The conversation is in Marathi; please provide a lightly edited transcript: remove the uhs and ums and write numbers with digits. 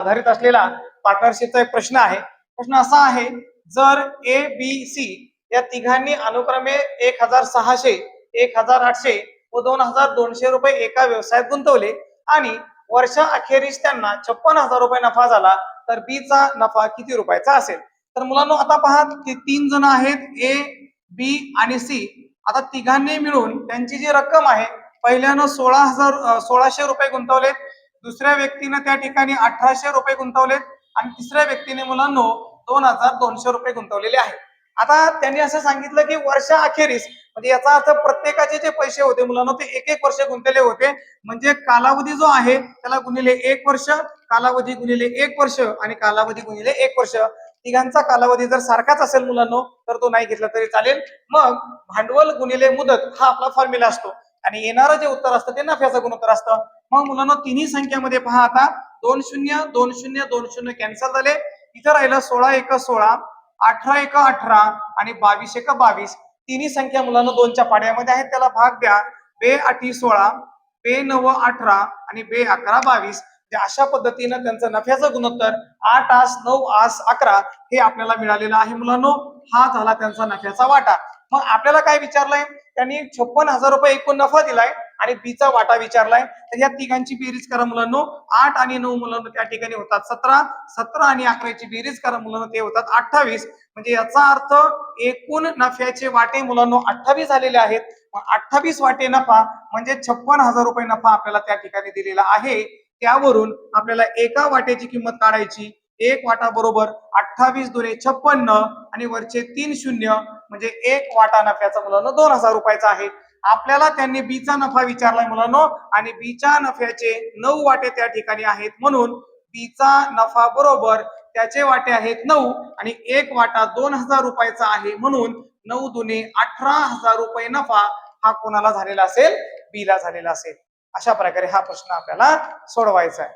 आधारित असलेला पार्टनरशिपचा एक प्रश्न आहे. प्रश्न असा आहे, जर ए बी सी या तिघांनी अनुक्रमे 1600, 1800 व 2200 रुपये एका व्यवसायात गुंतवले आणि वर्षा अखेरीस त्यांना 56,000 रुपये नफा झाला, तर बी चा नफा किती रुपयाचा असेल? तर मुलांनो आता पहा, ते 3 जण आहेत, ए बी आणि सी. आता तिघांनी मिळून त्यांची जी रक्कम आहे, पहिल्यानं 1600 रुपये गुंतवलेत, दुसऱ्या व्यक्तीने त्या ठिकाणी 1800 रुपये गुंतवलेत आणि तिसऱ्या व्यक्तीने मुलांनो 2200 रुपये गुंतवलेले आहेत. आता त्यांनी असं सांगितलं की वर्षा अखेरीस, म्हणजे याचा अर्थ प्रत्येकाचे जे पैसे होते मुलांनो ते एक वर्ष गुंतलेले होते, म्हणजे कालावधी जो आहे त्याला गुणिले 1 वर्ष, कालावधी गुणिले 1 वर्ष आणि कालावधी गुणिले 1 वर्ष. तिघांचा कालावधी जर सारखाच असेल मुलांनो तर तो नाही घेतला तरी चालेल. मग भांडवल गुणिले मुदत हा आपला फॉर्म्युला असतो आणि येणारं जे उत्तर असतं ते नफ्याचं गुणोत्तर असतं. मग मुलांना तिन्ही संख्यामध्ये पहा, आता 2 0 2 0 2 0 कॅन्सल झाले. इथं राहिलं 16 1 16, 18 1 18 आणि 22 1 22. तिन्ही संख्या मुलांना 2च्या पाड्यामध्ये आहेत, त्याला भाग द्या. बे 8 16, बे 9 18 आणि बे 11 22. अशा पद्धतीनं त्यांचं नफ्याचं गुणोत्तर 8 आस 9 आस 11 हे आपल्याला मिळालेलं आहे मुलांनो. हा झाला त्यांचा नफ्याचा वाटा. मग आपल्याला काय विचारलंय, त्यांनी 56,000 रुपये एकूण नफा दिलाय आणि बीचा वाटा विचारलाय. तर या तिघांची बेरीज करा मुलांनो. 8 आणि 9 मुलांनो त्या ठिकाणी होतात 17, 17 आणि 11 ची बेरीज करा मुलांनो, ते होतात 28. म्हणजे याचा अर्थ एकूण नफ्याचे वाटे मुलांनो 28 झालेले आहेत. मग 28 वाटे नफा म्हणजे 56,000 रुपये नफा आपल्याला त्या ठिकाणी दिलेला आहे. त्यावरून आपल्याला एका वाट्याची किंमत काढायची. एक वाटा बरोबर 28 दुने 56 आणि वरचे 3 शून्य, म्हणजे एक वाटा नफ्याचा मुलांनो 2000 रुपयाचा आहे. आपल्याला त्यांनी बीचा नफा विचारलाय मुलांनो आणि बीच्या नफ्याचे 9 वाटे त्या ठिकाणी आहेत, म्हणून बीचा नफा बरोबर त्याचे वाटे आहेत 9 आणि एक वाटा 2000 रुपयाचा आहे, म्हणून 9 दुने 18,000 रुपये नफा हा कोणाला झालेला असेल? बीला झालेला असेल. अशा प्रकारे हा प्रश्न आपल्याला सोडवायचा आहे.